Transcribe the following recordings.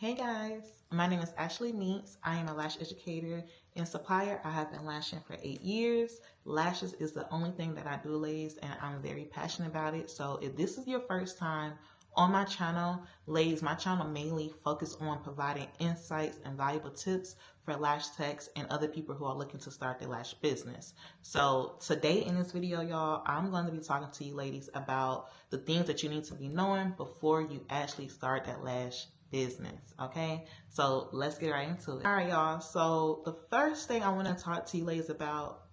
Hey guys, my name is Ashley Meeks. I am a lash educator and supplier. I have been lashing for 8 years. Lashes is the only thing that I do, ladies, and I'm very passionate about it. So if this is your first time on my channel, ladies, my channel mainly focuses on providing insights and valuable tips for lash techs and other people who are looking to start their lash business. So today in this video, y'all, I'm going to be talking to you ladies about the things that you need to be knowing before you actually start that lash business. Okay, so let's get right into it. All right, y'all, so the first thing I want to talk to you ladies about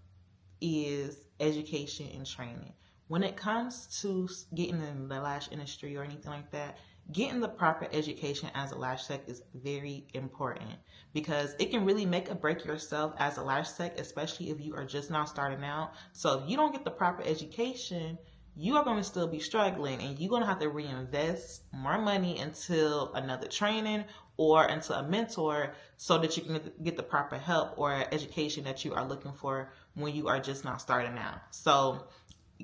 is education and training. When it comes to getting in the lash industry or anything like that, getting the proper education as a lash tech is very important because it can really make or break yourself as a lash tech, especially if you are just now starting out. So if you don't get the proper education, you are going to still be struggling and you're going to have to reinvest more money into another training or into a mentor so that you can get the proper help or education that you are looking for when you are just now starting out. So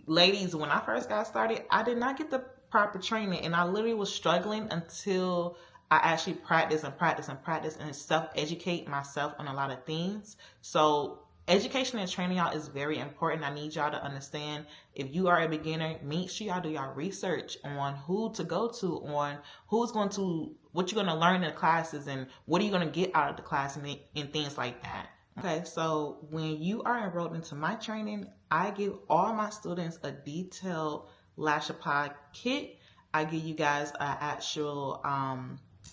ladies, when I first got started, I did not get the proper training and I literally was struggling until I actually practice and self-educate myself on a lot of things. So education and training, y'all, is very important. I need y'all to understand, if you are a beginner, make sure y'all do y'all research on who to go to, on who's going to, what you're going to learn in the classes and what are you going to get out of the class and things like that. Okay, so when you are enrolled into my training, I give all my students a detailed lash apply kit. I give you guys an actual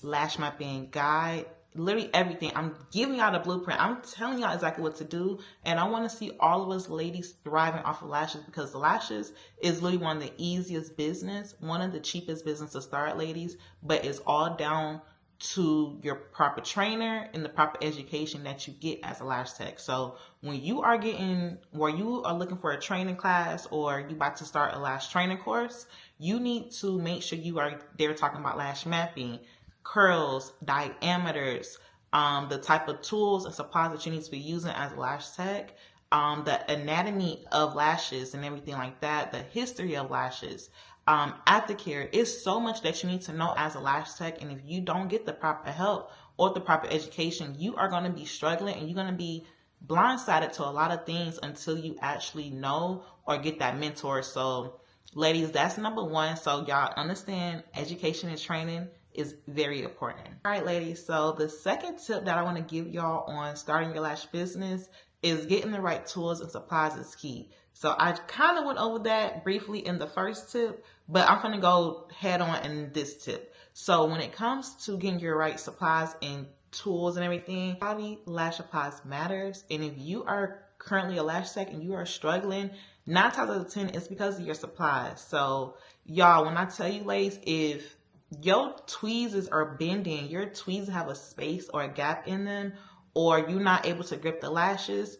lash mapping guide, literally everything. I'm giving y'all the blueprint. I'm telling y'all exactly what to do. And I want to see all of us ladies thriving off of lashes, because lashes is literally one of the easiest business, one of the cheapest business to start, ladies, but it's all down to your proper trainer and the proper education that you get as a lash tech. So when you are looking for a training class or you about to start a lash training course, you need to make sure you are there talking about lash mapping, curls, diameters, the type of tools and supplies that you need to be using as a lash tech, the anatomy of lashes and everything like that, the history of lashes, aftercare. Is so much that you need to know as a lash tech, and if you don't get the proper help or the proper education, you are going to be struggling and you're going to be blindsided to a lot of things until you actually know or get that mentor. So ladies, that's number one. So y'all understand, education and training is very important. All right, ladies, so the second tip that I want to give y'all on starting your lash business is getting the right tools and supplies is key. So I kind of went over that briefly in the first tip, but I'm going to go head on in this tip. So when it comes to getting your right supplies and tools and everything, quality lash supplies matters. And if you are currently a lash tech and you are struggling, 9 times out of 10, it's because of your supplies. So y'all, when I tell you, ladies, if your tweezers are bending, your tweezers have a space or a gap in them, or you're not able to grip the lashes,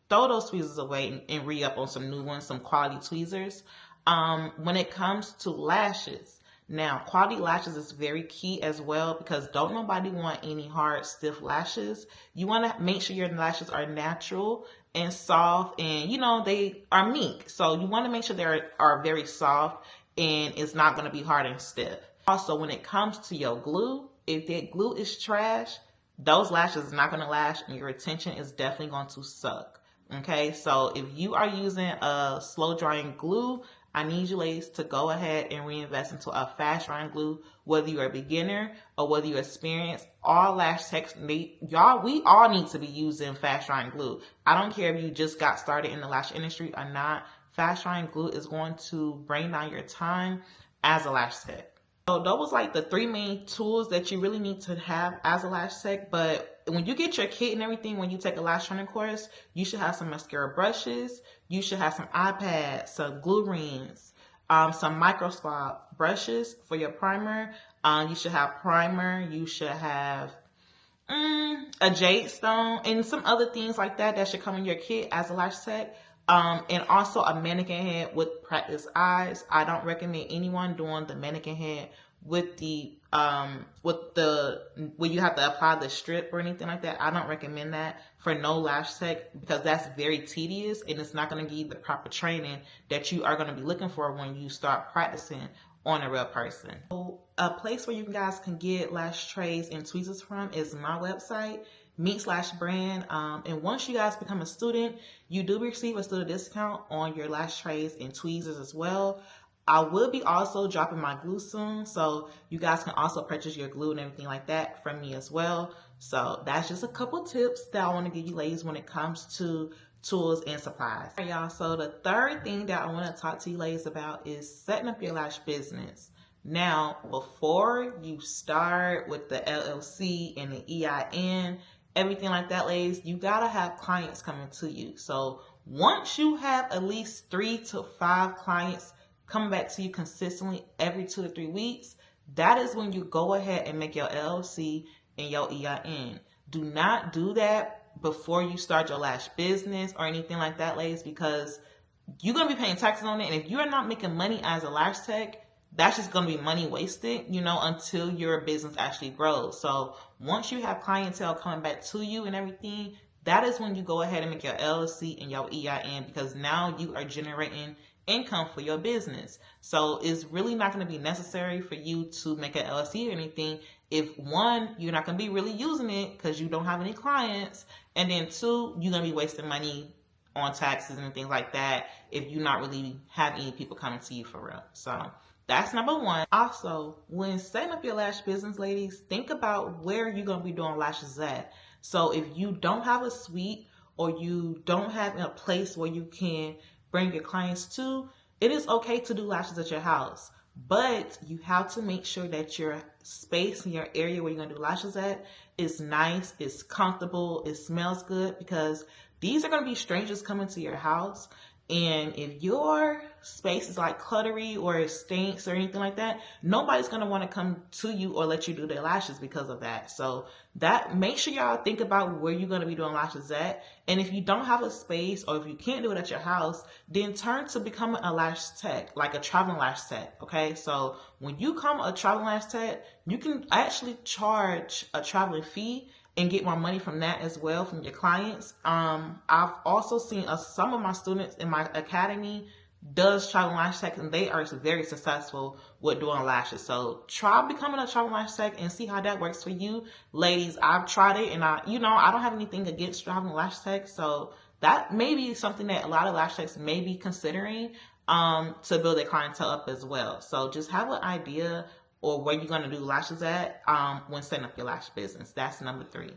throw those tweezers away and re-up on some new ones, some quality tweezers. When it comes to lashes, now quality lashes is very key as well, because don't nobody want any hard, stiff lashes. You want to make sure your lashes are natural and soft, and you know they are mink. So you want to make sure they are very soft and it's not going to be hard and stiff. Also, when it comes to your glue, if that glue is trash, those lashes are not going to lash and your retention is definitely going to suck. Okay, so if you are using a slow drying glue, I need you ladies to go ahead and reinvest into a fast drying glue. Whether you're a beginner or whether you're experienced, all lash techs, we all need to be using fast drying glue. I don't care if you just got started in the lash industry or not. Fast drying glue is going to bring down your time as a lash tech. So those was like the 3 main tools that you really need to have as a lash tech. But when you get your kit and everything, when you take a lash training course, you should have some mascara brushes, you should have some eye pads, some glue rings, some micro spot brushes for your primer. You should have primer, you should have a jade stone and some other things like that should come in your kit as a lash tech. And also a mannequin head with practice eyes. I don't recommend anyone doing the mannequin head with the where you have to apply the strip or anything like that. I don't recommend that for no lash tech, because that's very tedious and it's not going to give you the proper training that you are going to be looking for when you start practicing on a real person. So a place where you guys can get lash trays and tweezers from is my website, Meets/brand. And once you guys become a student, you do receive a student discount on your lash trays and tweezers as well. I will be also dropping my glue soon, so you guys can also purchase your glue and everything like that from me as well. So that's just a couple tips that I want to give you ladies when it comes to tools and supplies. All right, y'all, so the third thing that I want to talk to you ladies about is setting up your lash business. Now, before you start with the LLC and the EIN, everything like that, ladies, you gotta have clients coming to you. So once you have at least 3 to 5 clients coming back to you consistently every 2 to 3 weeks, that is when you go ahead and make your LLC and your EIN. Do not do that before you start your lash business or anything like that, ladies, because you're going to be paying taxes on it. And if you're not making money as a lash tech, that's just going to be money wasted, until your business actually grows. So once you have clientele coming back to you and everything, that is when you go ahead and make your LLC and your EIN, because now you are generating income for your business. So it's really not going to be necessary for you to make an LLC or anything if, one, you're not going to be really using it because you don't have any clients, and then 2, you're going to be wasting money on taxes and things like that if you're not really have any people coming to you for real. So that's number 1. Also, when setting up your lash business, ladies, think about where you're going to be doing lashes at. So if you don't have a suite or you don't have a place where you can bring your clients to, it is okay to do lashes at your house, but you have to make sure that your space in your area where you're gonna do lashes at is nice, it's comfortable, it smells good, because these are gonna be strangers coming to your house. And if your space is like cluttery or it stinks or anything like that, nobody's going to want to come to you or let you do their lashes because of that. So make sure y'all think about where you're going to be doing lashes at. And if you don't have a space or if you can't do it at your house, then turn to becoming a lash tech, like a traveling lash tech. Okay. So when you become a traveling lash tech, you can actually charge a traveling fee and get more money from that as well from your clients. I've also seen some of my students in my academy does travel lash tech, and they are very successful with doing lashes. So try becoming a travel lash tech and see how that works for you. Ladies, I've tried it, and I don't have anything against traveling lash tech. So that may be something that a lot of lash techs may be considering to build their clientele up as well. So just have an idea or where you're going to do lashes at when setting up your lash business. That's number 3.